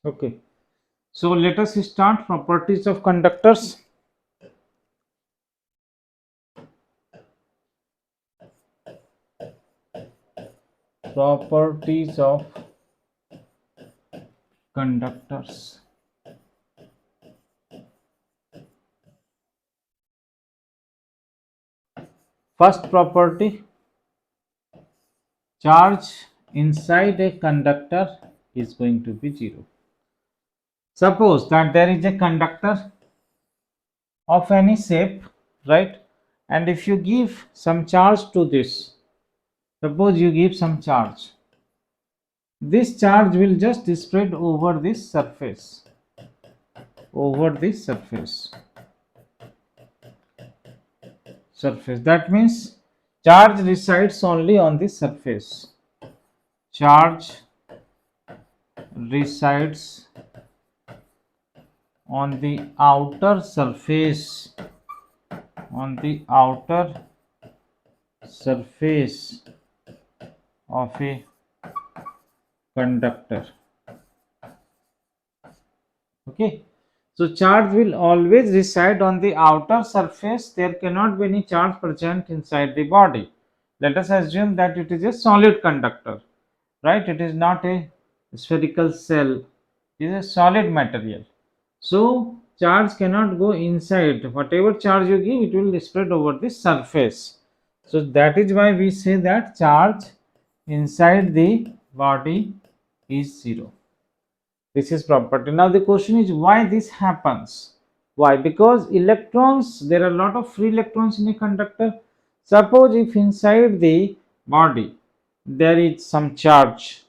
Okay, so let us start properties of conductors. Properties of conductors. First property, charge inside a conductor is going to be 0. Suppose that there is a conductor of any shape, right? And if you give some charge to this, suppose you give some charge, this charge will just spread over this surface, over this surface. That means charge resides only on the surface. Charge resides on the outer surface, on the outer surface of a conductor. Okay, so charge will always reside on the outer surface. There cannot be any charge present inside the body. Let us assume that it is a solid conductor, right? It is not a spherical cell, it is a solid material. So charge cannot go inside. Whatever charge you give, it will spread over the surface. So that is why we say that charge inside the body is 0. This is property. Now the question is why this happens. Why? Because electrons, there are a lot of free electrons in a conductor. Suppose if inside the body there is some charge,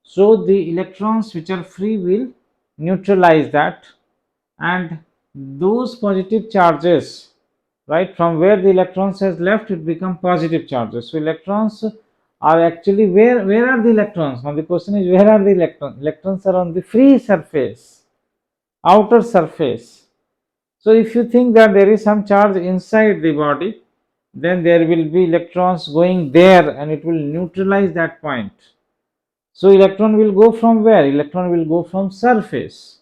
so the electrons which are free will neutralize that, and those positive charges, right, from where the electrons has left, it become positive charges. So electrons are actually, where are the electrons? Now the question is where are the electrons? Electrons are on the free surface, outer surface. So if you think that there is some charge inside the body, then there will be electrons going there and it will neutralize that point. So electron will go from where? Electron will go from surface.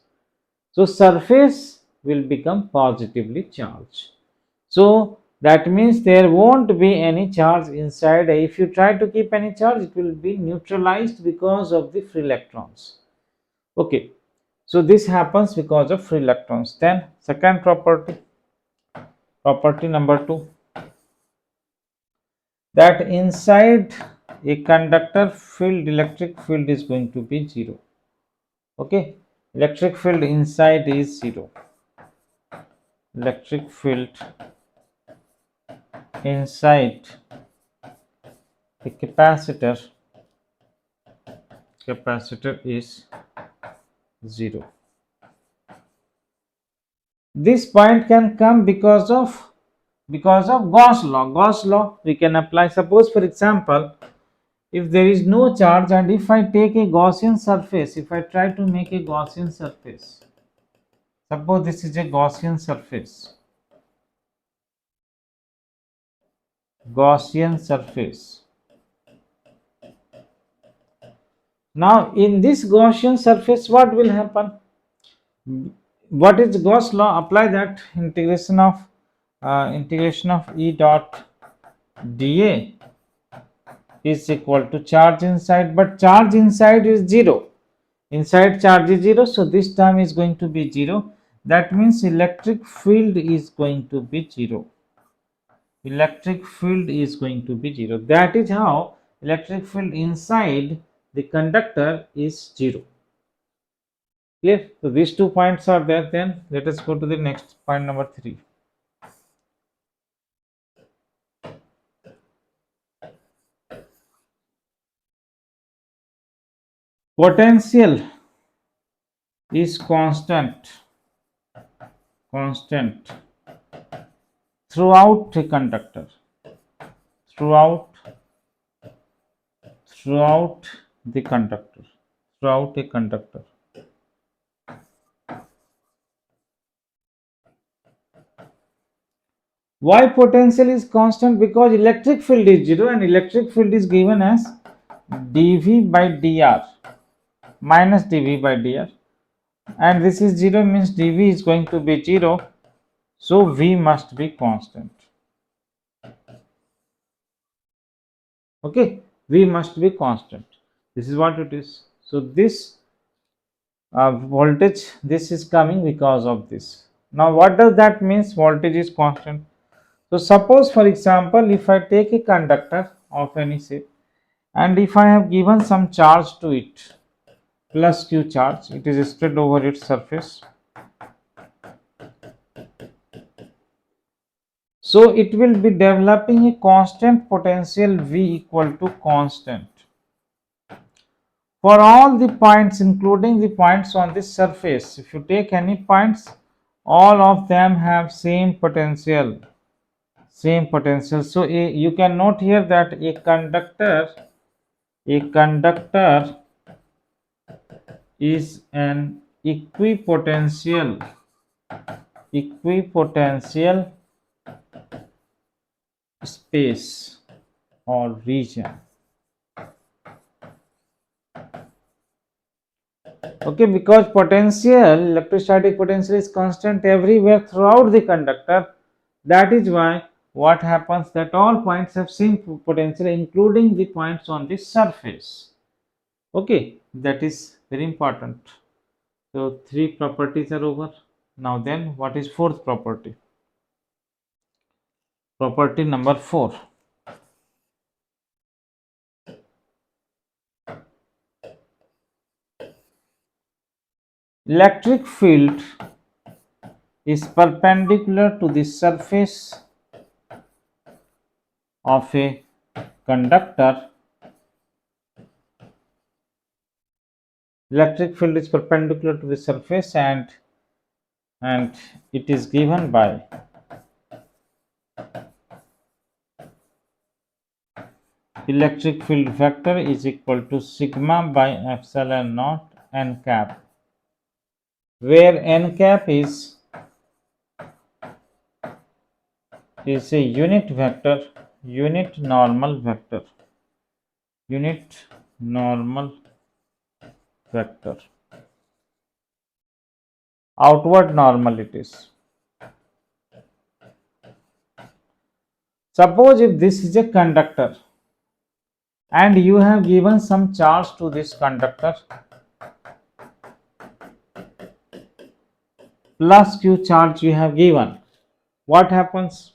So surface will become positively charged. So that means there won't be any charge inside. If you try to keep any charge, it will be neutralized because of the free electrons. Okay, so this happens because of free electrons. Then second property, property number 2, that inside a conductor field, electric field is going to be 0. Okay, electric field inside is 0. Electric field inside a capacitor is 0. This point can come because of Gauss law. Gauss law we can apply. Suppose for example, if there is no charge and if I take a Gaussian surface, if I try to make a Gaussian surface, suppose this is a Gaussian surface, Gaussian surface. Now in this Gaussian surface, what will happen? What is Gauss law? Apply that. Integration of E dot dA is equal to charge inside, but charge inside is 0. Inside charge is 0, so this term is going to be 0. That means electric field is going to be 0. Electric field is going to be 0. That is how electric field inside the conductor is 0. Clear? So these 2 points are there. Then let us go to the next point number 3. Potential is constant throughout a conductor, throughout the conductor, throughout a conductor. Why potential is constant? Because electric field is 0 and electric field is given as dV by dr minus dV by dr. and this is 0 means dV is going to be 0, so V must be constant. Okay, V must be constant. This is what it is. So this voltage, this is coming because of this. Now what does that means? Voltage is constant. So suppose for example, if I take a conductor of any shape and if I have given some charge to it, plus Q charge, it is spread over its surface. So it will be developing a constant potential V equal to constant for all the points, including the points on this surface. If you take any points, all of them have same potential. So you can note here that a conductor is an equipotential space or region. Okay, because electrostatic potential is constant everywhere throughout the conductor. That is why what happens that all points have same potential, including the points on the surface. Okay, that is very important. So three properties are over. Now then, what is fourth property? Property number 4. Electric field is perpendicular to the surface of a conductor. Electric field is perpendicular to the surface and it is given by electric field vector is equal to sigma by epsilon naught n cap, where n cap is a unit vector, unit normal vector, unit normal vector, outward normal it is. Suppose if this is a conductor and you have given some charge to this conductor plus Q charge you have given, what happens?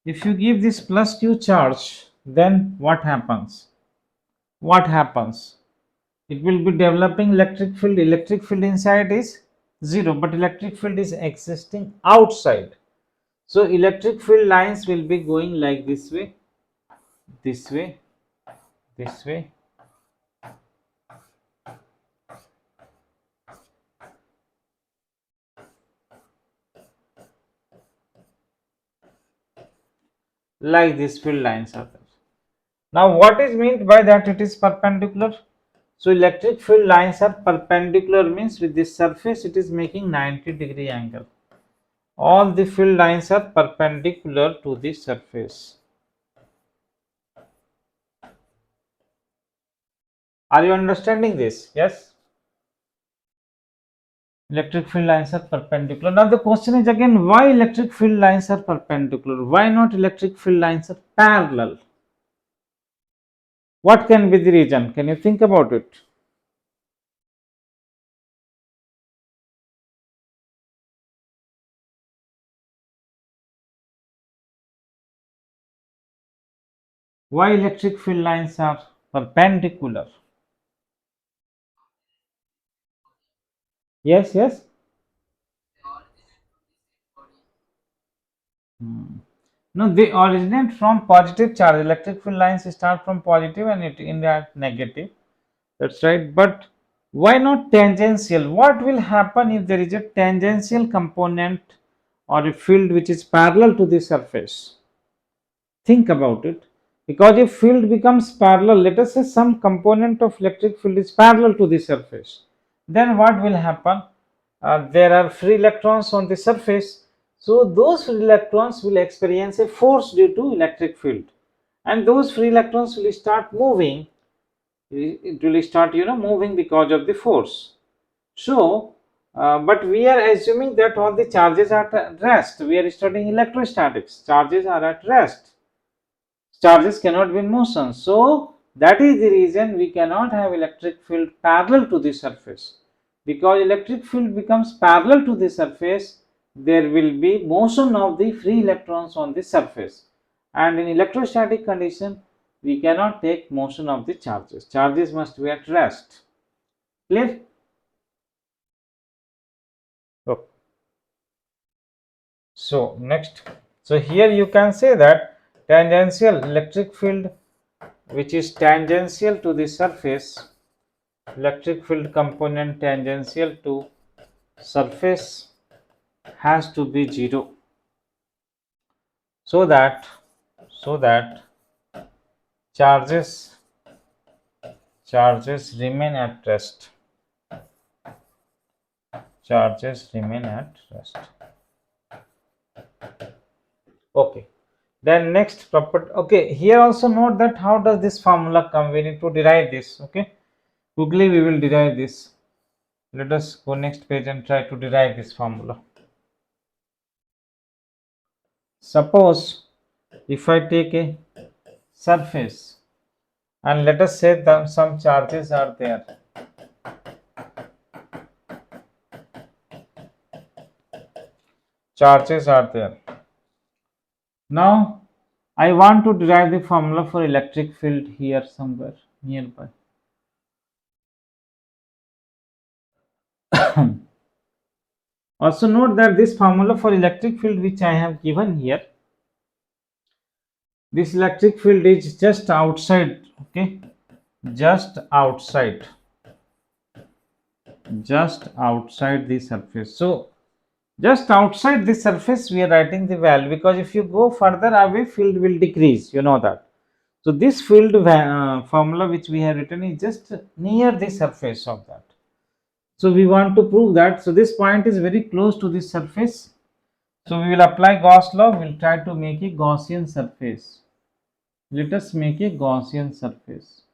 If you give this plus Q charge, then what happens? What happens? It will be developing electric field. Electric field inside is 0, but electric field is existing outside. So electric field lines will be going like this way, this way, this way, like this field lines are there. Now what is meant by that it is perpendicular? So electric field lines are perpendicular means with this surface it is making 90-degree angle. All the field lines are perpendicular to the surface. Are you understanding this? Yes. Electric field lines are perpendicular. Now the question is again, why electric field lines are perpendicular? Why not electric field lines are parallel? What can be the reason? Can you think about it? Why electric field lines are perpendicular? Yes, yes. No, they originate from positive charge. Electric field lines start from positive and it end at negative. That's right. But why not tangential? What will happen if there is a tangential component or a field which is parallel to the surface? Think about it. Because if field becomes parallel, let us say some component of electric field is parallel to the surface, then what will happen? There are free electrons on the surface, so those free electrons will experience a force due to electric field, and those free electrons will start moving. It will start moving because of the force. So But we are assuming that all the charges are at rest. We are studying electrostatics. Charges are at rest. Charges cannot be in motion. So that is the reason we cannot have electric field parallel to the surface. Because electric field becomes parallel to the surface, there will be motion of the free electrons on the surface. And in electrostatic condition, we cannot take motion of the charges. Charges must be at rest. Clear? Okay. So next, so here you can say that tangential electric field which is tangential to the surface, electric field component tangential to surface has to be 0, so that charges remain at rest. Charges remain at rest. Okay. Then next property. Okay, here also note that how does this formula come? We need to derive this. Okay, quickly we will derive this. Let us go next page and try to derive this formula. Suppose if I take a surface and let us say that some charges are there. Charges are there. Now I want to derive the formula for electric field here somewhere nearby. Also note that this formula for electric field which I have given here, this electric field is just outside, okay, just outside the surface. So just outside the surface we are writing the value, because if you go further away field will decrease, you know that. So this field formula which we have written is just near the surface of that. So we want to prove that. So this point is very close to the surface. So we will apply Gauss law. We will try to make a Gaussian surface. Let us make a Gaussian surface.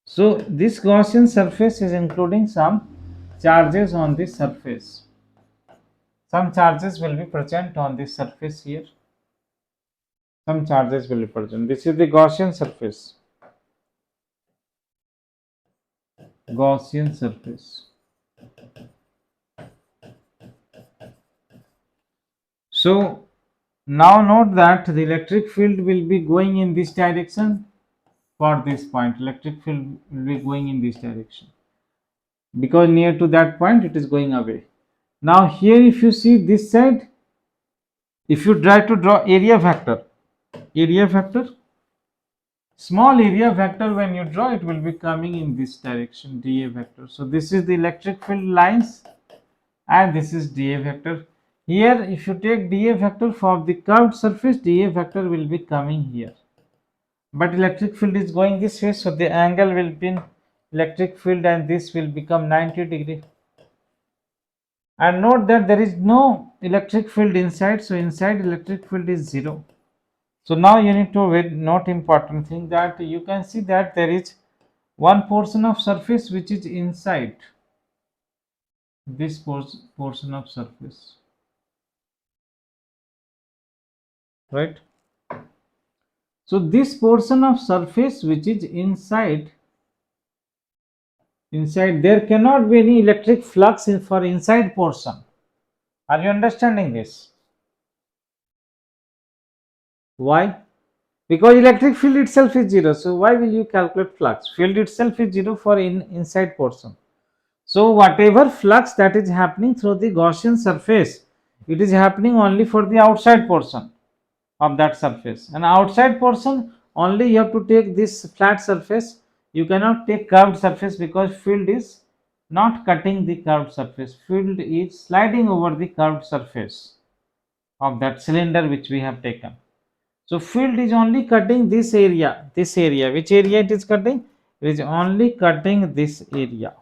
So this Gaussian surface is including some charges on this surface. Some charges will be present on this surface here. Some charges will be present. This is the Gaussian surface. Gaussian surface. So now note that the electric field will be going in this direction. For this point, electric field will be going in this direction, because near to that point it is going away. Now here if you see this side, if you try to draw area vector, small area vector, when you draw it will be coming in this direction, dA vector. So this is the electric field lines and this is dA vector. Here if you take dA vector for the curved surface, dA vector will be coming here, but electric field is going this way, so the angle will be in electric field and this will become 90 degree. And note that there is no electric field inside, so inside electric field is 0. So now you need to note important thing, that you can see that there is one portion of surface which is inside this portion of surface, right? So this portion of surface which is inside, there cannot be any electric flux for inside portion. Are you understanding this? Why? Because electric field itself is 0, so why will you calculate flux? Field itself is 0 for inside portion. So whatever flux that is happening through the Gaussian surface, it is happening only for the outside portion of that surface, and outside portion only you have to take this flat surface. You cannot take curved surface, because field is not cutting the curved surface, field is sliding over the curved surface of that cylinder which we have taken. So field is only cutting this area, which area it is cutting? It is only cutting this area,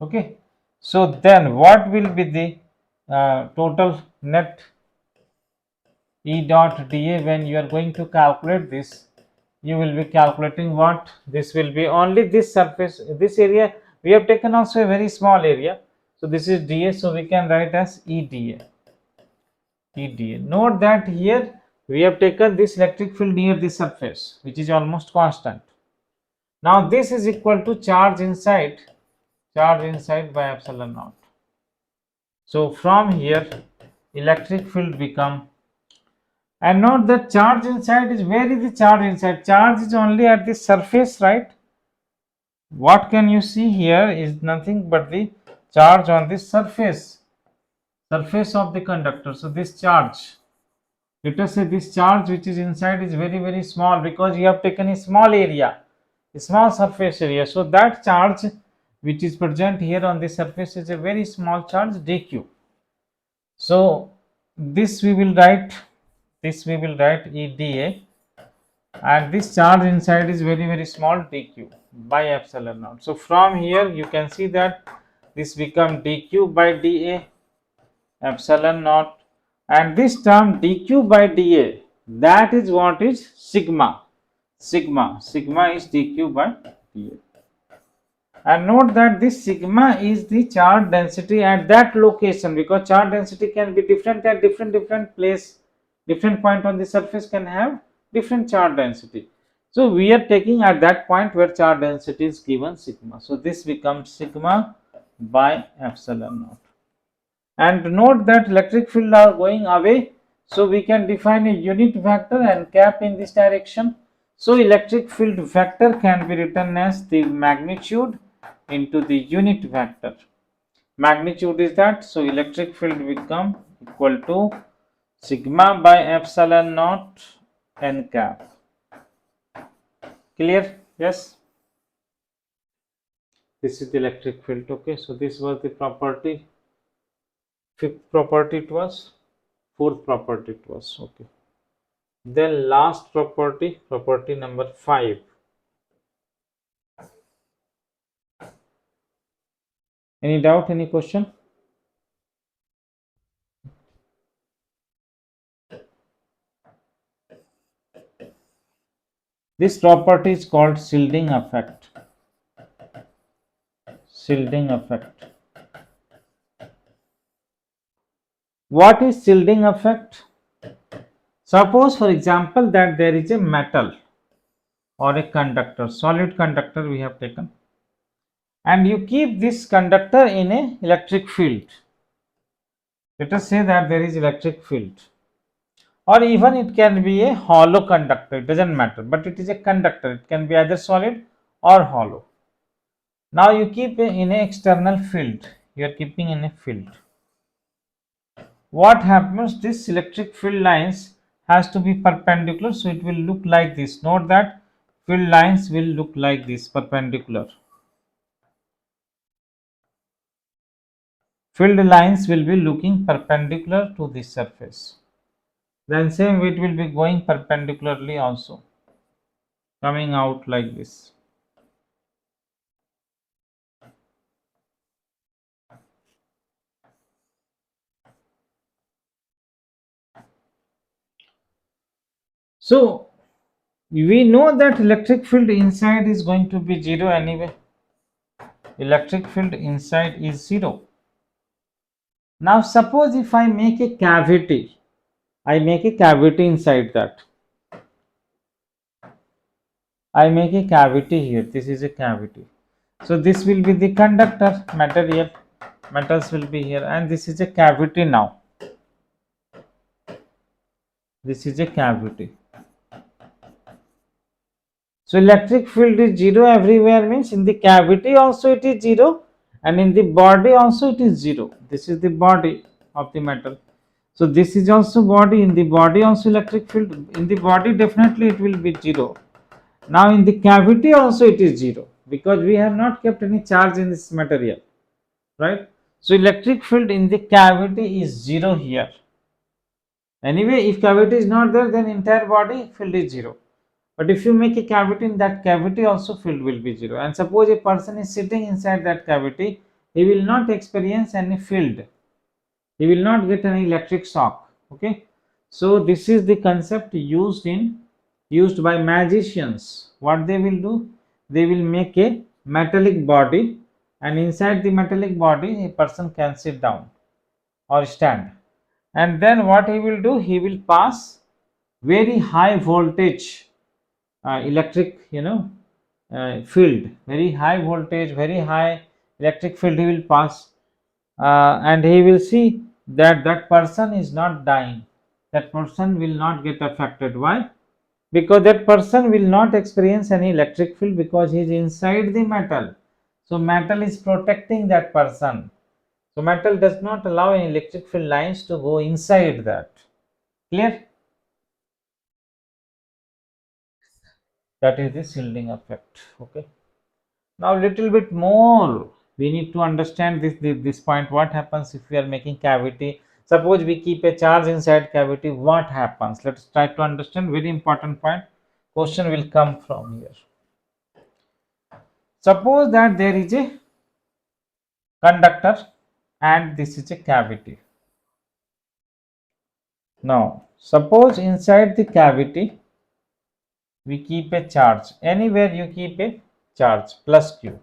okay. So then what will be the total net E dot dA when you are going to calculate this? you will be calculating what this will be. Only this surface, this area we have taken also a very small area. So this is dA, so we can write as EDA. EDA. Note that here we have taken this electric field near the surface, which is almost constant. Now this is equal to charge inside by epsilon naught. So from here electric field become, and note that charge inside is, where is the charge inside? Charge is only at the surface, right? What can you see here is nothing but the charge on the surface of the conductor. So this charge, let us say this charge which is inside is very small, because you have taken a small area, a small surface area. So that charge which is present here on the surface is a very small charge dq. So this we will write EDA, and this charge inside is very small dq by epsilon naught. So from here you can see that this become dq by dA epsilon naught, and this term dq by dA, that is what is sigma. Sigma is dq by dA. And note that this sigma is the charge density at that location, because charge density can be different at different place, different point on the surface can have different charge density. So we are taking at that point where charge density is given sigma. So this becomes sigma by epsilon naught. And note that electric field are going away, so we can define a unit vector and cap in this direction. So electric field vector can be written as the magnitude into the unit vector. Magnitude is that, so electric field become equal to sigma by epsilon naught n cap. Clear? Yes. This is the electric field. Okay, so this was the property. Fifth property it was, fourth property it was. Okay, then last property, property number 5. Any doubt, any question? This property is called shielding effect. Shielding effect. What is shielding effect? Suppose for example that there is a metal or a conductor, solid conductor we have taken, and you keep this conductor in a electric field. Let us say that there is electric field, or even it can be a hollow conductor, it doesn't matter, but it is a conductor, it can be either solid or hollow. Now you keep in an external field, you are keeping in a field. What happens, this electric field lines has to be perpendicular, so it will look like this. Note that field lines will look like this, perpendicular. Field lines will be looking perpendicular to this surface. Then same way it will be going perpendicularly also, coming out like this. So we know that electric field inside is going to be 0 anyway. Electric field inside is 0. Now suppose if I make a cavity, inside that. I make a cavity here, this is a cavity. So this will be the conductor material, metals will be here, and this is a cavity now. This is a cavity. So electric field is 0 everywhere, means in the cavity also it is 0, and in the body also it is 0. This is the body of the metal. So this is also body, in the body also electric field, in the body definitely it will be 0. Now in the cavity also it is 0, because we have not kept any charge in this material, right? So electric field in the cavity is 0 here. Anyway, if cavity is not there, then entire body field is 0. But if you make a cavity, in that cavity also field will be 0. And suppose a person is sitting inside that cavity, he will not experience any field. He will not get any electric shock. Okay. So this is the concept used in used by magicians. What they will do? They will make a metallic body, and inside the metallic body a person can sit down or stand. And then what he will do? He will pass very high voltage electric, field, very high voltage, very high electric field he will pass, and he will see that that person is not dying, that person will not get affected. Why? Because that person will not experience any electric field because he is inside the metal. So metal is protecting that person. So metal does not allow any electric field lines to go inside that. Clear? That is the shielding effect. Okay. Now little bit more we need to understand this point. What happens if we are making cavity? Suppose we keep a charge inside cavity, what happens? Let's try to understand. Very important point. Question will come from here. Suppose that there is a conductor and this is a cavity. Now suppose inside the cavity we keep a charge. Anywhere you keep a charge plus q.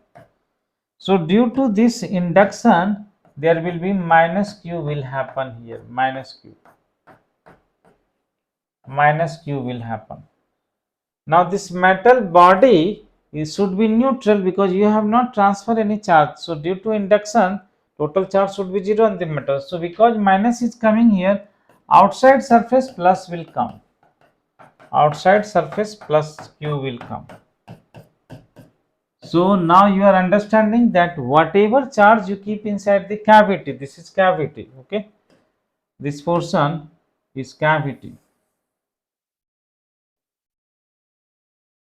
So due to this induction, there will be minus q will happen here. Minus q will happen. Now this metal body should be neutral because you have not transferred any charge. So due to induction, total charge should be 0 on the metal. So because minus is coming here, outside surface plus will come. Outside surface plus q will come. So now you are understanding that whatever charge you keep inside the cavity, this is cavity, okay? This portion is cavity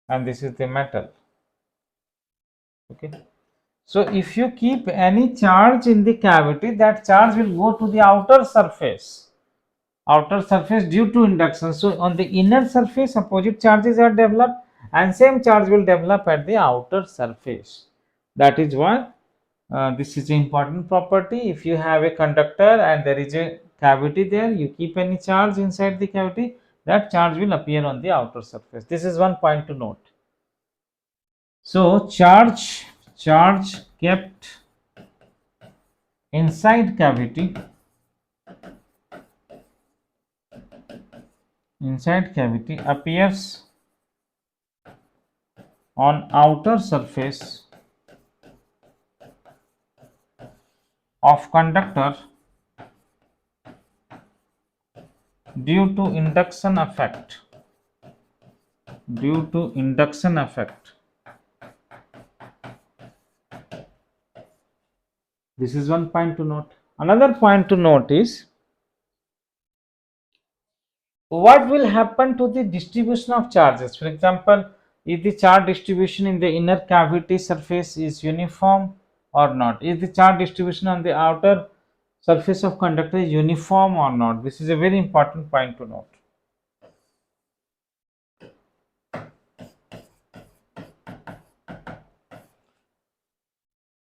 and this is the metal, okay? So if you keep any charge in the cavity, that charge will go to the outer surface due to induction. So on the inner surface, opposite charges are developed and same charge will develop at the outer surface. That is why this is an important property. If you have a conductor and there is a cavity there, you keep any charge inside the cavity, that charge will appear on the outer surface. This is one point to note. So charge kept inside cavity appears on outer surface of conductor due to induction effect. This is one point to note. Another point to note is what will happen to the distribution of charges. For example, if the charge distribution in the inner cavity surface is uniform or not, is the charge distribution on the outer surface of conductor is uniform or not. This is a very important point to note.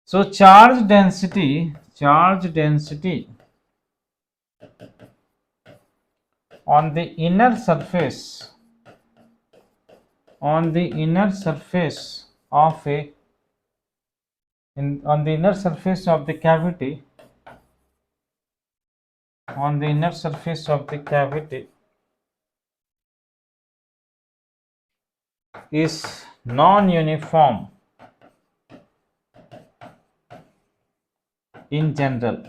So charge density on the inner surface of a on the inner surface of the cavity is non-uniform in general,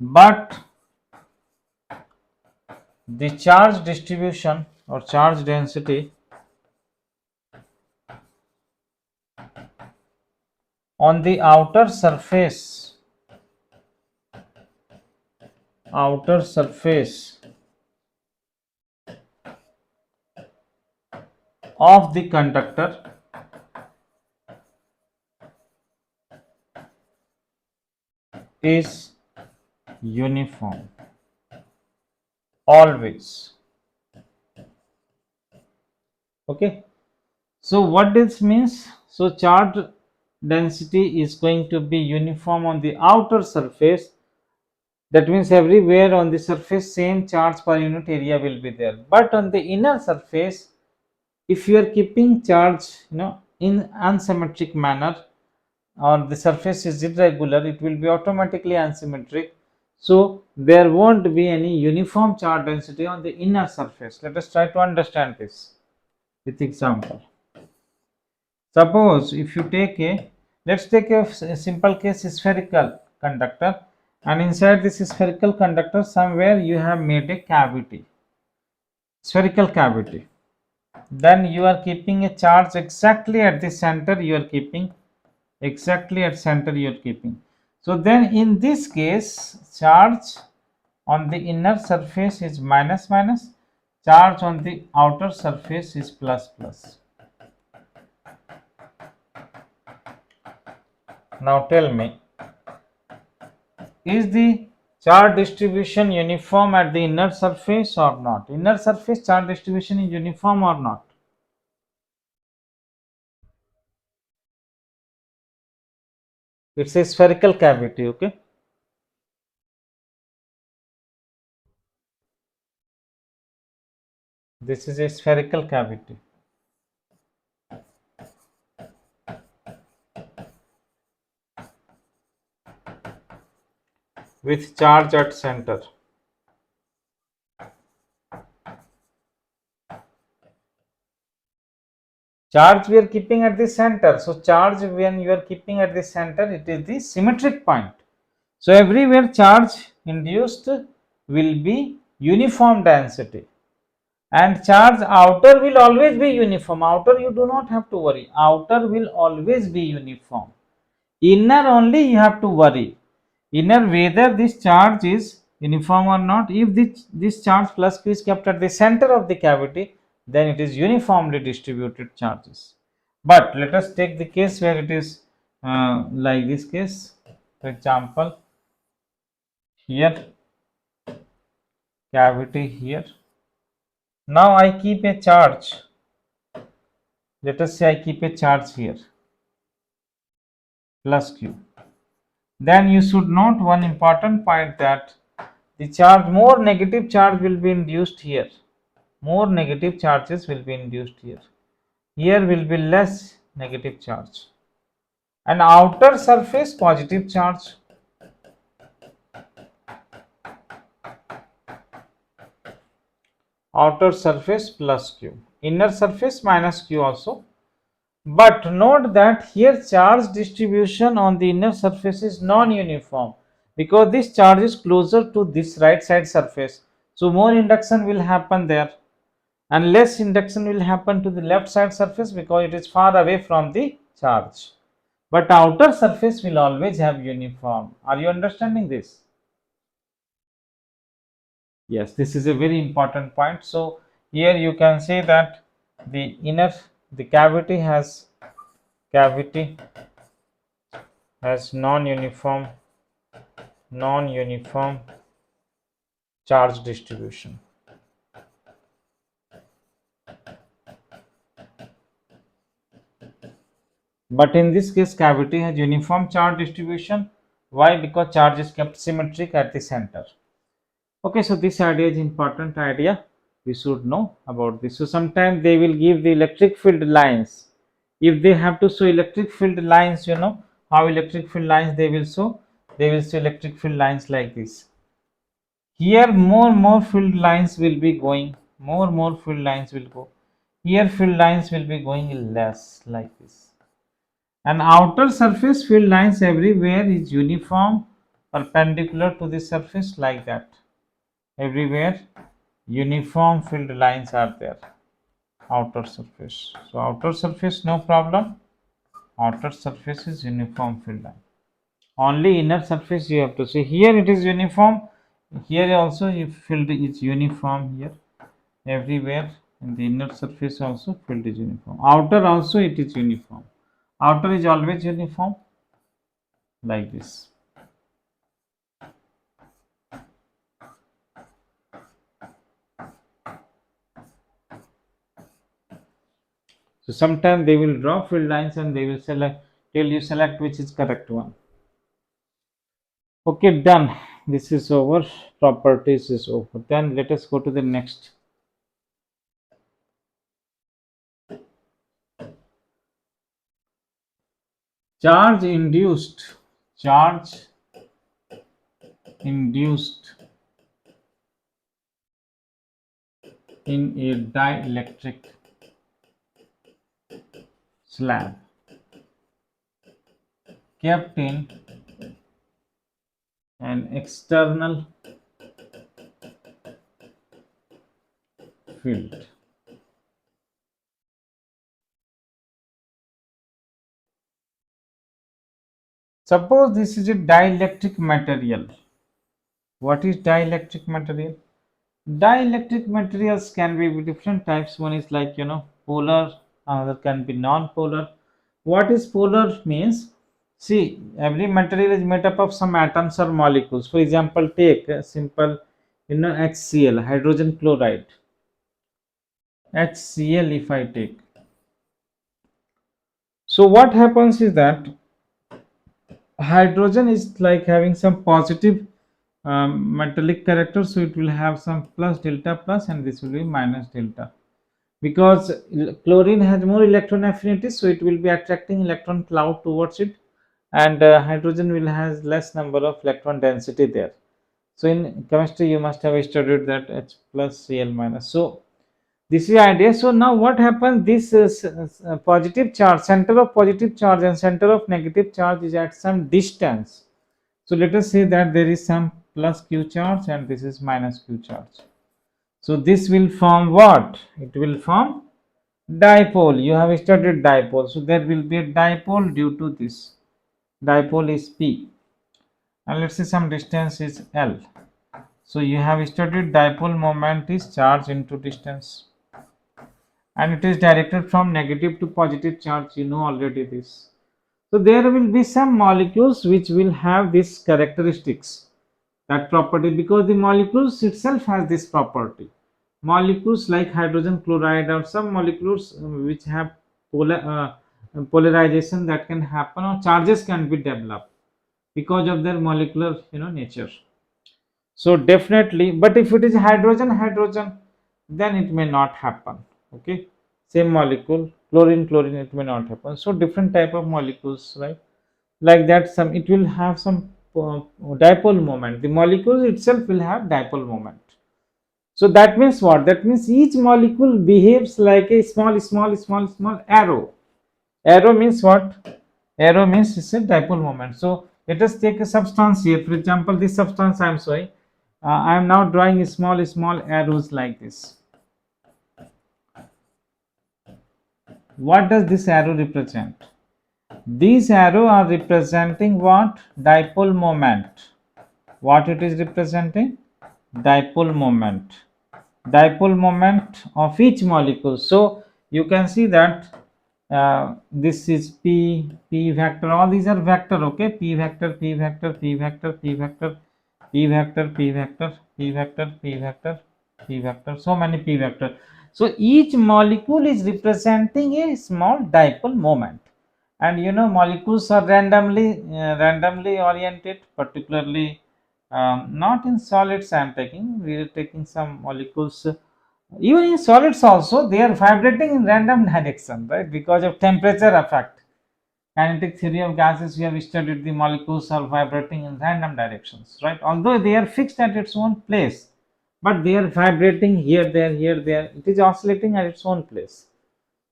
but the charge distribution or charge density on the outer surface of the conductor is uniform always. Okay, so what this means? So charge density is going to be uniform on the outer surface That means everywhere on the surface same charge per unit area will be there. But on the inner surface, if you are keeping charge in unsymmetric manner, or the surface is irregular, it will be automatically unsymmetric. So there won't be any uniform charge density on the inner surface. Let us try to understand this with example. Suppose if you take a, let's take a simple case, spherical conductor, and inside this spherical conductor somewhere you have made a cavity, spherical cavity. Then you are keeping a charge exactly at the center, you are keeping exactly at center you are keeping. So then in this case, charge on the inner surface is minus minus, charge on the outer surface is plus plus. Now tell me, is the charge distribution uniform at the inner surface or not? Inner surface charge distribution is uniform or not? It's a spherical cavity, okay? This is a spherical cavity with charge at center. Charge we are keeping at the center. So charge when you are keeping at the center, it is the symmetric point. So everywhere charge induced will be uniform density, and charge outer will always be uniform. Outer you do not have to worry. Outer will always be uniform. Inner only you have to worry. Inner whether this charge is uniform or not. If this charge plus q is kept at the center of the cavity, then it is uniformly distributed charges. But let us take the case where it is like this case. For example, here cavity here. Now I keep a charge. Let us say I keep a charge here plus q. Then you should note one important point, that the charge, more negative charge will be induced here. More negative charges will be induced here. Here will be less negative charge. And outer surface positive charge. Outer surface plus q. Inner surface minus q also. But note that here charge distribution on the inner surface is non-uniform, because this charge is closer to this right side surface. So more induction will happen there, and less induction will happen to the left side surface because it is far away from the charge. But outer surface will always have uniform. Are you understanding this? Yes, this is a very important point. So here you can say that the inner, the cavity has non-uniform charge distribution. But in this case, cavity has uniform charge distribution. Why? Because charge is kept symmetric at the center. Okay, so this idea is important idea. We should know about this. So sometimes they will give the electric field lines. If they have to show electric field lines, you know how electric field lines they will show. They will show electric field lines like this. Here more field lines will be going. More field lines will go. Here field lines will be going less like this. And outer surface field lines everywhere is uniform, perpendicular to the surface like that. Everywhere uniform field lines are there. Outer surface. So outer surface no problem. Outer surface is uniform field line. Only inner surface you have to see. Here it is uniform. Here also if field is uniform here. Everywhere in the inner surface also field is uniform. Outer also it is uniform. Outer is always uniform like this. So sometimes they will draw field lines and they will select, tell you select which is correct one. Okay, done. This is over. Properties is over. Then let us go to the next. Charge induced. Charge induced in a dielectric slab kept in an external field. Suppose this is a dielectric material. What is dielectric material? Dielectric materials can be different types. One is like polar, another can be non-polar. What is polar means? See, every material is made up of some atoms or molecules. For example, take a simple HCl, hydrogen chloride. HCl if I take. So what happens is that hydrogen is like having some positive metallic character, so it will have some plus delta plus, and this will be minus delta. Because chlorine has more electron affinity, so it will be attracting electron cloud towards it, and hydrogen will has less number of electron density there. So in chemistry you must have studied that H plus Cl minus. So this is the idea. So now what happens, this is positive charge, center of positive charge and center of negative charge is at some distance. So let us say that there is some plus q charge and this is minus q charge. So this will form what? It will form dipole. You have studied dipole. So there will be a dipole due to this. Dipole is P. And let's say some distance is L. So you have studied dipole moment is charge into distance. And it is directed from negative to positive charge. You know already this. So there will be some molecules which will have this characteristics, that property, because the molecules itself has this property. Molecules like hydrogen chloride or some molecules which have polarization that can happen, or charges can be developed because of their molecular nature. So definitely, but if it is hydrogen, then it may not happen. Okay, same molecule, chlorine, it may not happen. So different type of molecules, right? Like that, some it will have some dipole moment. The molecule itself will have dipole moment. So that means what? That means each molecule behaves like a small arrow. Arrow means what? Arrow means it's a dipole moment. So let us take a substance here. For example, this substance I am showing. I am now drawing small arrows like this. What does this arrow represent? These arrow are representing what? Dipole moment. What it is representing? Dipole moment. Dipole moment of each molecule. So you can see that this is p vector. All these are vector. Okay, p vector, p vector, p vector, p vector, p vector, p vector, p vector, p vector, p vector. So many p vector. So each molecule is representing a small dipole moment. And molecules are randomly oriented, particularly not in solids. I am taking, we are taking some molecules even in solids also, they are vibrating in random direction, right? Because of temperature effect. Kinetic theory of gases, we have studied the molecules are vibrating in random directions, right? Although they are fixed at its own place, but they are vibrating here, there, here, there. It is oscillating at its own place.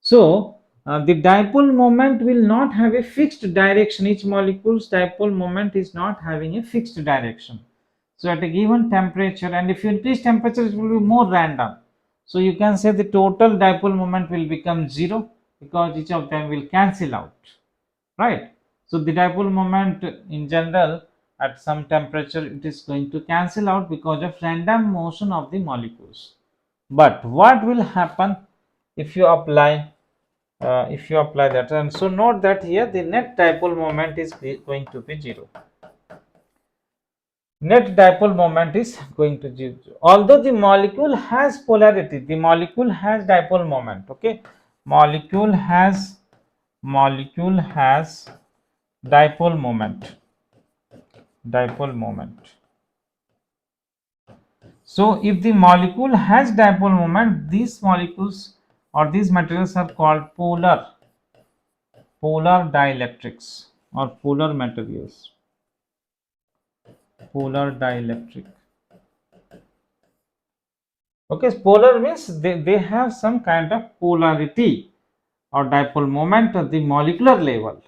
So the dipole moment will not have a fixed direction. Each molecule's dipole moment is not having a fixed direction. So at a given temperature, and if you increase temperature, it will be more random. So you can say the total dipole moment will become zero because each of them will cancel out, right? So the dipole moment in general at some temperature it is going to cancel out because of random motion of the molecules. But what will happen if you apply that? And so note that here the net dipole moment is going to be zero. Net dipole moment is going to zero. Although the molecule has polarity, the molecule has dipole moment. Okay, molecule has dipole moment. So if the molecule has dipole moment, these molecules or these materials are called polar dielectrics or polar materials. Polar dielectric. Okay, polar means they have some kind of polarity or dipole moment at the molecular level.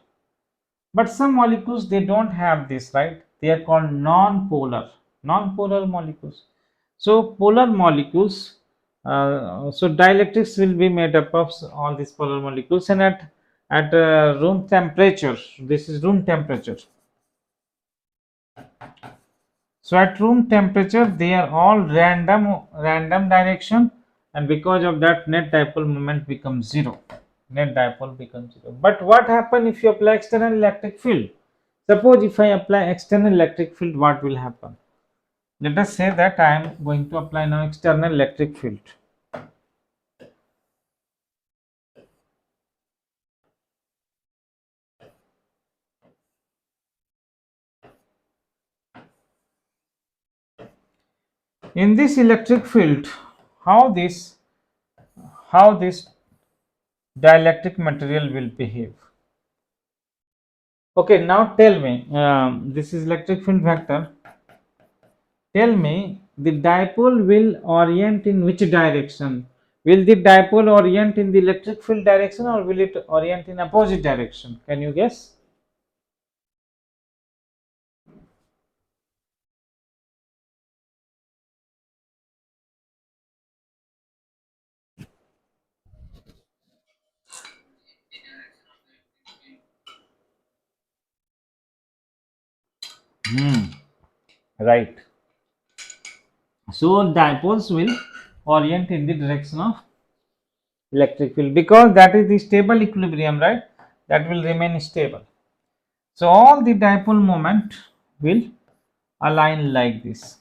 But some molecules they don't have this, right? They are called non-polar molecules. So polar molecules, so dielectrics will be made up of all these polar molecules, and at room temperature, this is room temperature. So at room temperature, they are all random direction, and because of that, net dipole moment becomes zero. Net dipole becomes zero. But what happens if you apply external electric field? Suppose if I apply external electric field, what will happen? Let us say that I am going to apply now external electric field. In this electric field, how this dielectric material will behave? Okay, now tell me, this is electric field vector. Tell me, the dipole will orient in which direction? Will the dipole orient in the electric field direction, or will it orient in opposite direction? Can you guess? Right. So dipoles will orient in the direction of electric field because that is the stable equilibrium, right? That will remain stable. So all the dipole moment will align like this.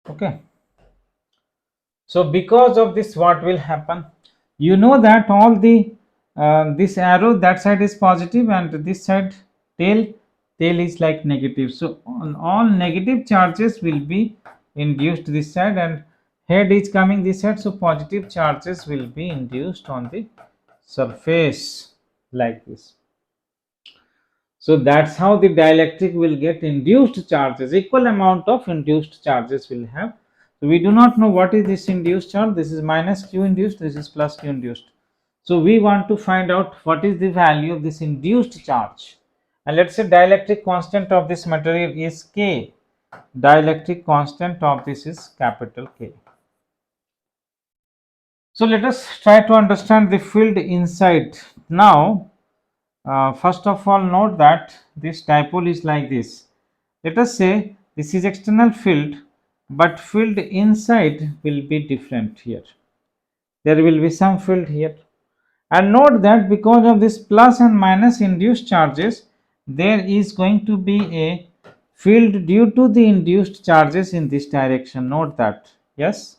Okay. So because of this, what will happen? You know that all the this arrow that side is positive and this side tail tail is like negative. So all negative charges will be induced this side, and head is coming this side. So positive charges will be induced on the surface like this. So that's how the dielectric will get induced charges. Equal amount of induced charges will have. So we do not know what is this induced charge. This is minus q induced. This is plus q induced. So we want to find out what is the value of this induced charge. And let's say dielectric constant of this material is K. Dielectric constant of this is capital K. So let us try to understand the field inside. Now first of all, note that this dipole is like this. Let us say this is external field, but field inside will be different here. There will be some field here. And note that because of this plus and minus induced charges, there is going to be a field due to the induced charges in this direction. Note that. Yes.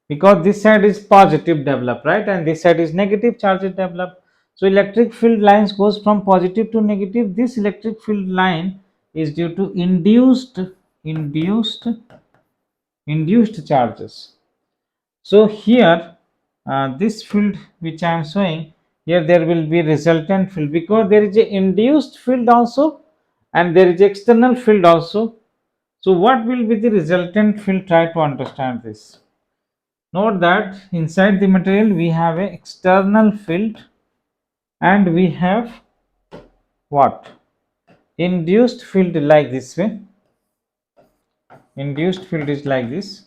Because this side is positive develop, right, and this side is negative charges develop. So electric field lines goes from positive to negative. This electric field line is due to induced induced charges. So here this field which I am showing here, there will be resultant field because there is a induced field also and there is external field also. So what will be the resultant field? Try to understand this. Note that inside the material we have a external field and we have what? Induced field like this way. Induced field is like this,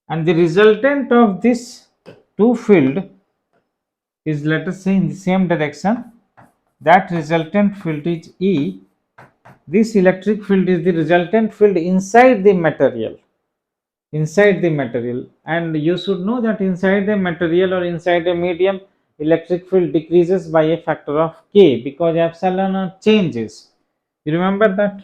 and the resultant of this two field is, let us say, in the same direction. That resultant field is E. This electric field is the resultant field inside the material. And you should know that inside the material or inside the medium, electric field decreases by a factor of k because epsilon naught changes. You remember that?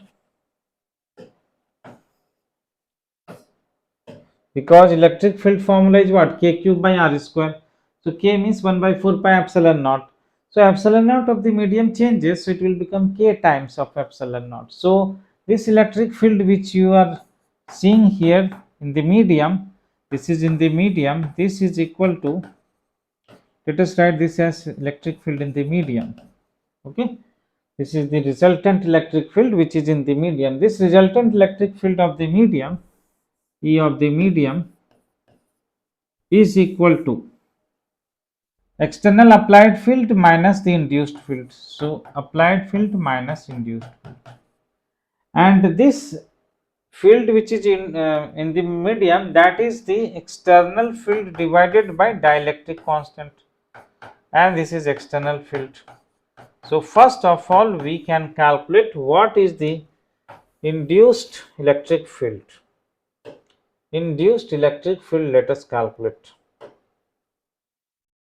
because electric field formula is what? K cube by R square. So K means 1 by 4 pi epsilon naught. So epsilon naught of the medium changes, so it will become K times of epsilon naught. So this electric field which you are seeing here in the medium, this is in the medium, this is equal to, let us write this as electric field in the medium. Okay, this is the resultant electric field which is in the medium. This resultant electric field of the medium, E of the medium, is equal to external applied field minus the induced field. So applied field minus induced field, and this field which is in the medium, that is the external field divided by dielectric constant, and this is external field. So first of all, we can calculate what is the induced electric field. Induced electric field, let us calculate.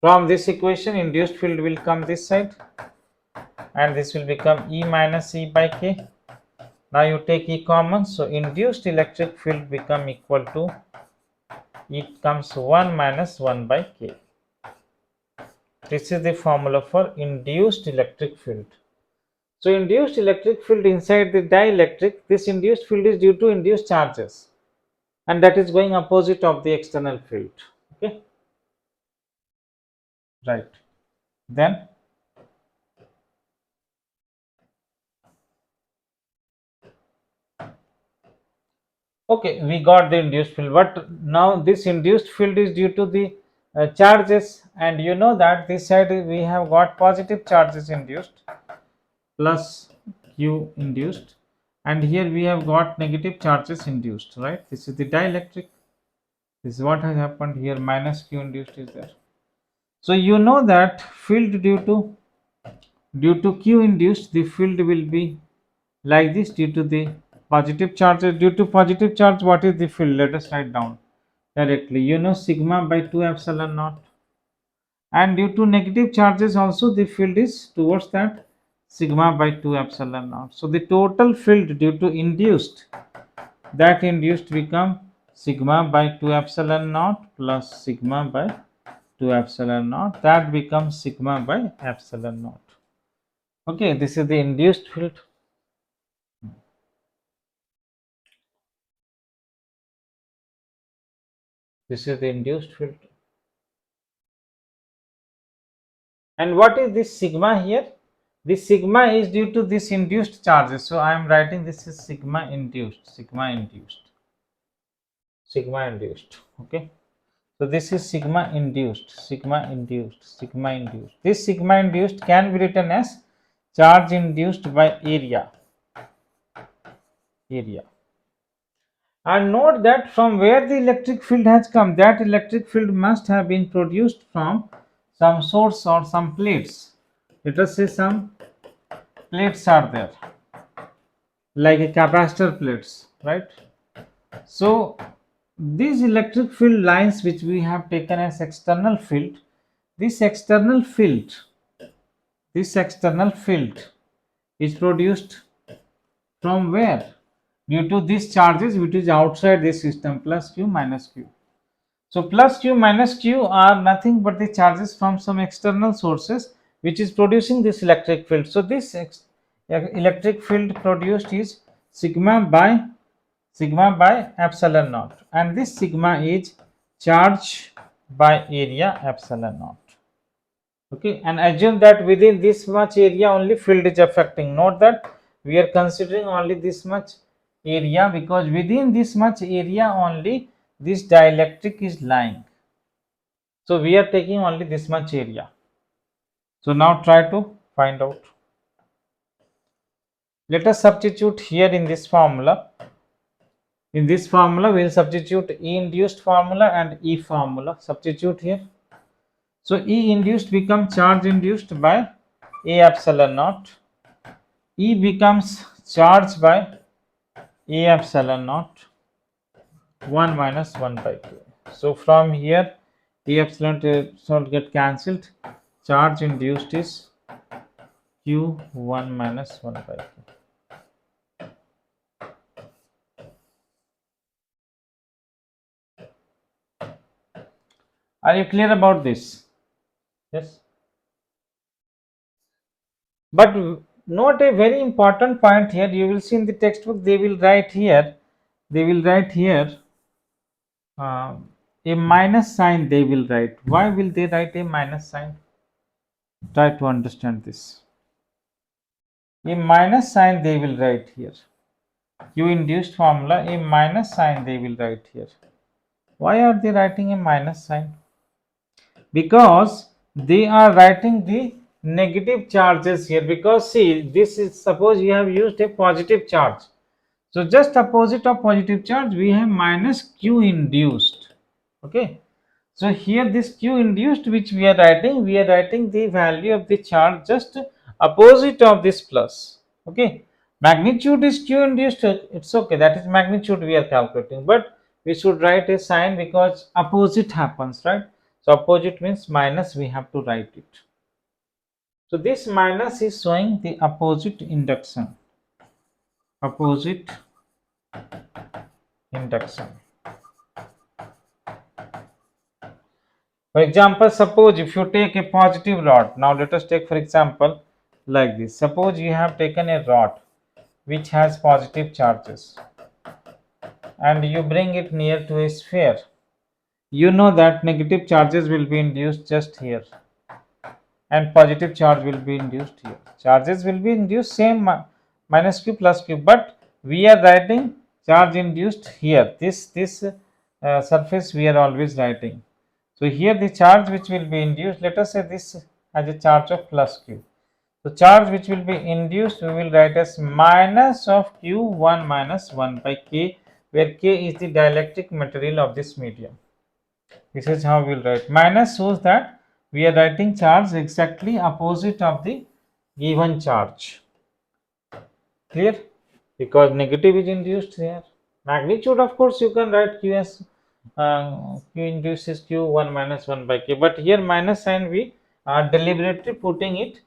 From this equation, induced field will come this side, and this will become E minus E by K. Now you take E common, so induced electric field become equal to, it comes 1 minus 1 by K. This is the formula for induced electric field. So induced electric field inside the dielectric, this induced field is due to induced charges, and that is going opposite of the external field. Okay, right. Then okay, we got the induced field, but now this induced field is due to the charges, and you know that this side we have got positive charges induced plus Q induced, and here we have got negative charges induced, right? This is the dielectric. This is what has happened here, minus Q induced is there. So you know that field due to Q induced, the field will be like this due to the positive charges. Due to positive charge, what is the field? Let us write down directly. You know, sigma by 2 epsilon naught, and due to negative charges also the field is towards that sigma by 2 epsilon naught. So the total field due to induced, that induced become sigma by 2 epsilon naught plus sigma by 2 epsilon naught, that becomes sigma by epsilon naught. Okay, this is the induced field. This is the induced field. And what is this sigma here? This sigma is due to this induced charges. So I am writing this is sigma induced, sigma induced, sigma induced. Okay. So this is sigma induced, sigma induced, sigma induced. This sigma induced can be written as charge induced by area. Area. And note that from where the electric field has come, that electric field must have been produced from some source or some plates. Let us say some plates are there, like a capacitor plates, right? So these electric field lines which we have taken as external field, this external field, this external field is produced from where? Due to these charges which is outside this system, plus Q minus Q. So plus Q minus Q are nothing but the charges from some external sources which is producing this electric field. So this electric field produced is sigma by epsilon naught, and this sigma is charge by area epsilon naught. Okay, and assume that within this much area only field is affecting. Note that we are considering only this much area because within this much area only this dielectric is lying. So we are taking only this much area. So now try to find out. Let us substitute here in this formula. In this formula, we will substitute E induced formula and E formula. Substitute here. So E induced becomes charge induced by A epsilon naught. E becomes charge by A epsilon naught 1 minus 1 by Q. So from here, A epsilon get cancelled. Charge induced is Q 1 minus 1 by Q. Are you clear about this? Yes. But note a very important point here. You will see in the textbook they will write here. They will write here a minus sign. They will write. Why will they write a minus sign? Try to understand this. A minus sign they will write here. Q induced formula. A minus sign they will write here. Why are they writing a minus sign? Because they are writing the negative charges here, because see, this is, suppose you have used a positive charge, so just opposite of positive charge we have minus q induced. Okay, so here this q induced which we are writing the value of the charge just opposite of this plus. Okay, magnitude is q induced, it's okay, that is magnitude we are calculating, but we should write a sign because opposite happens, right? So opposite means minus, we have to write it. So this minus is showing the opposite induction. Opposite induction. For example, suppose if you take a positive rod, now let us take for example like this. Suppose you have taken a rod which has positive charges and you bring it near to a sphere. You know that negative charges will be induced just here and positive charge will be induced here. Charges will be induced same minus q plus q, but we are writing charge induced here. This surface we are always writing. So here the charge which will be induced, let us say this has a charge of plus q. So charge which will be induced we will write as minus of q1 minus 1 by k, where k is the dielectric material of this medium. This is how we will write. Minus shows that we are writing charge exactly opposite of the given charge. Clear? Because negative is induced here. Magnitude, of course, you can write q as q induces q1 minus 1 by k. But here minus sign we are deliberately putting it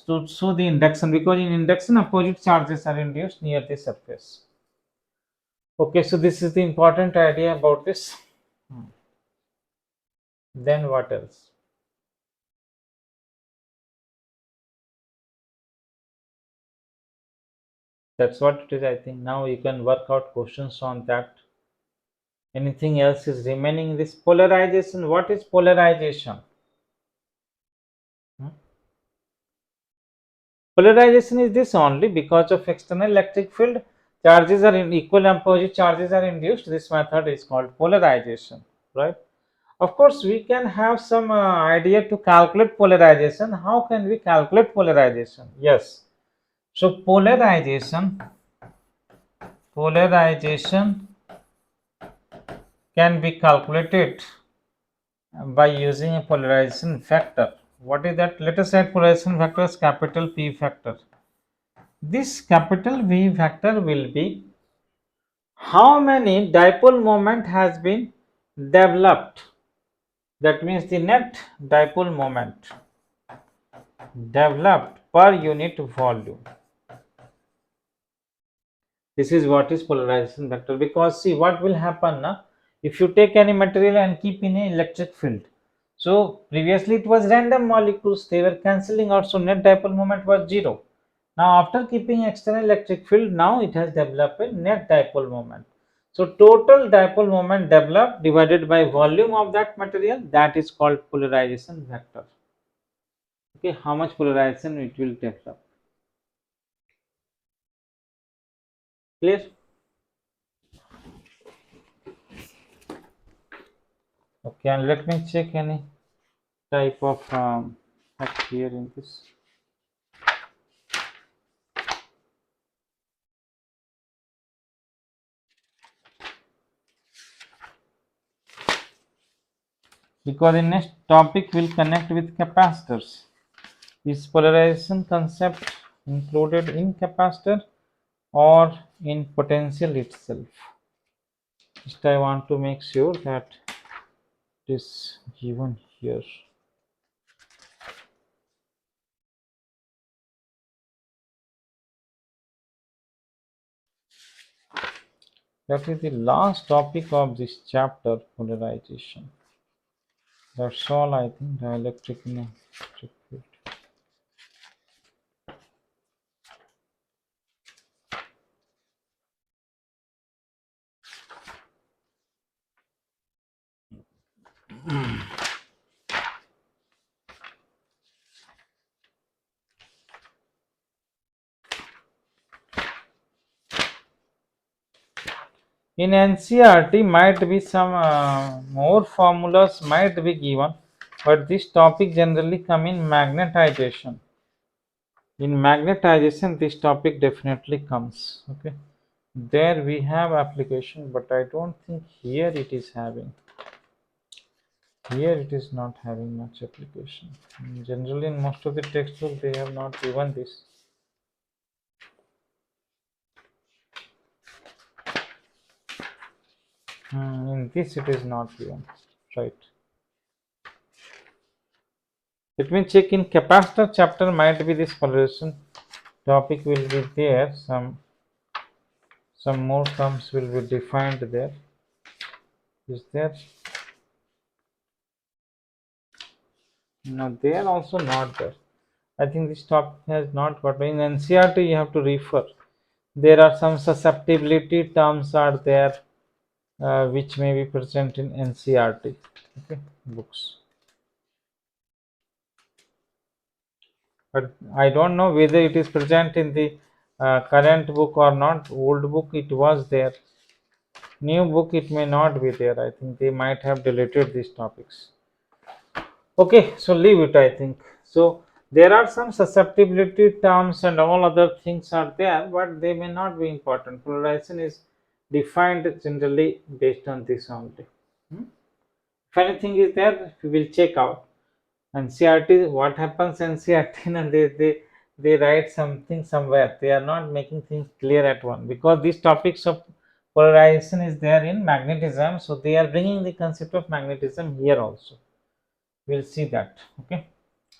to show the induction, because in induction opposite charges are induced near the surface. Okay, so this is the important idea about this. Then what else? That's what it is, I think. Now you can work out questions on that. Anything else is remaining? This polarization. What is polarization? Hmm? Polarization is this only because of external electric field. Charges are in equal and opposite charges are induced. This method is called polarization, right? Of course, we can have some idea to calculate polarization. How can we calculate polarization? Yes. So polarization can be calculated by using a polarization factor. What is that? Let us write polarization factor as capital P factor. This capital V factor will be how many dipole moment has been developed. That means the net dipole moment developed per unit volume. This is what is polarization vector, because see what will happen now, if you take any material and keep in an electric field. So previously it was random molecules, they were cancelling out, so net dipole moment was 0. Now after keeping external electric field, now it has developed a net dipole moment. So total dipole moment developed divided by volume of that material, that is called polarization vector. Okay, how much polarization it will develop. Clear? Okay, and let me check any type of fact here in this. Because the next topic will connect with capacitors. Is polarization concept included in capacitor or in potential itself? Just I want to make sure that it is given here. That is the last topic of this chapter, polarization. That's all I think. Dielectric in electric field. In NCRT might be some more formulas might be given, but this topic generally come in magnetization. In magnetization, this topic definitely comes. Okay, there we have application, but I don't think here it is having. Here it is not having much application. Generally, in most of the textbook, they have not given this. In this, it is not given. Right. Let me check in capacitor chapter. Might be this polarization topic will be there. Some more terms will be defined there. Is there? No, they are also not there. I think this topic has not got in NCRT. You have to refer. There are some susceptibility terms are there, which may be present in NCRT. Okay, books. But I don't know whether it is present in the current book or not. Old book it was there. New book it may not be there. I think they might have deleted these topics. Okay, so leave it, I think. So there are some susceptibility terms and all other things are there, but they may not be important. Polarization is defined generally based on this only. Hmm? If anything is there, we will check out. And CRT, what happens in CRT, and they write something somewhere. They are not making things clear at one, because these topics of polarization is there in magnetism. So they are bringing the concept of magnetism here also. We'll see that. Okay,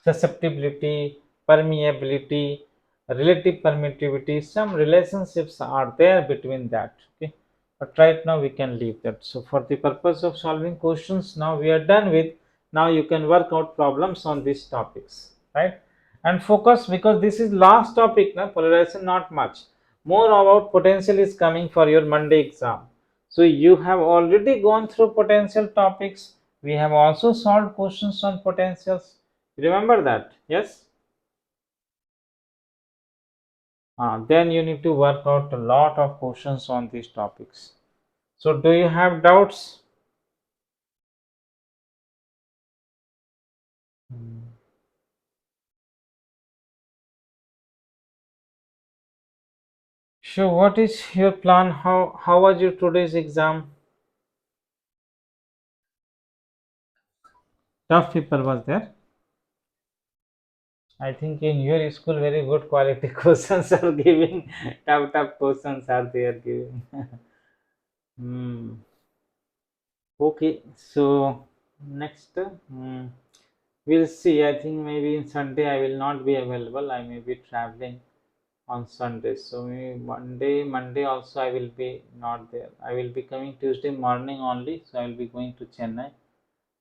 susceptibility, permeability, relative permittivity, some relationships are there between that. Okay, but right now we can leave that. So for the purpose of solving questions, now we are done with. Now you can work out problems on these topics, right? And focus, because this is last topic now. Polarization not much more about potential is coming for your Monday exam. So you have already gone through potential topics. We have also solved questions on potentials. Remember that? Yes. Then you need to work out a lot of questions on these topics. So do you have doubts? So what is your plan? How was your today's exam? Tough paper was there. I think in your school very good quality questions are giving. Tough questions are there giving. Hmm. Okay, so next, we'll see. I think maybe in Sunday I will not be available. I may be traveling on Sunday. So maybe Monday also I will be not there. I will be coming Tuesday morning only. So I will be going to Chennai.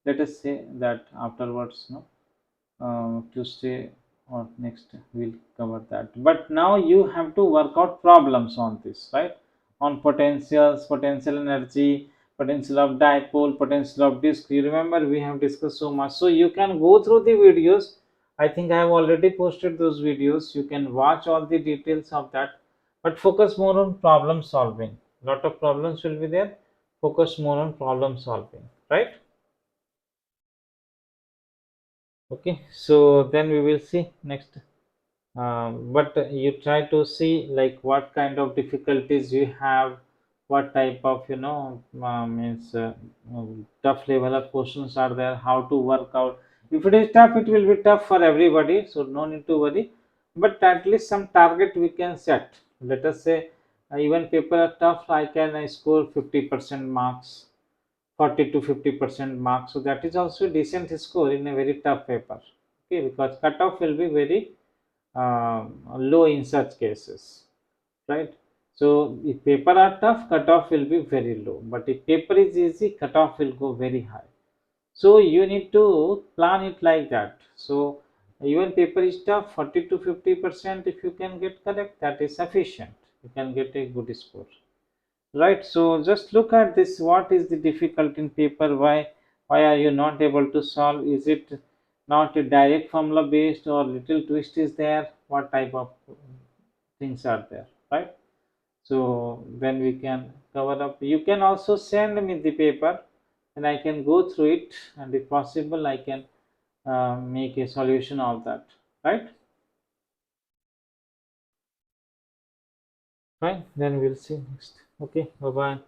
Let us say that afterwards, no, Tuesday or next we'll cover that. But now you have to work out problems on this, right? On potentials, potential energy, potential of dipole, potential of disk. You remember we have discussed so much. So you can go through the videos. I think I have already posted those videos. You can watch all the details of that, but focus more on problem solving. Lot of problems will be there. Focus more on problem solving, right? Okay, so then we will see next. But you try to see like what kind of difficulties you have, what type of means tough level of questions are there, how to work out. If it is tough, it will be tough for everybody, so no need to worry. But at least some target we can set. Let us say even paper are tough, I can score 50% marks, 40 to 50% marks. So that is also a decent score in a very tough paper. Okay, because cutoff will be very low in such cases, right? So if paper are tough, cutoff will be very low, but if paper is easy, cutoff will go very high. So you need to plan it like that. So even paper is tough, 40 to 50%, if you can get correct, that is sufficient. You can get a good score. Right. So just look at this. What is the difficulty in paper? Why are you not able to solve? Is it not a direct formula based or little twist is there? What type of things are there? Right. So then we can cover up. You can also send me the paper and I can go through it, and if possible I can make a solution of that. Right. Fine. Then we'll see next. Okay. Bye bye.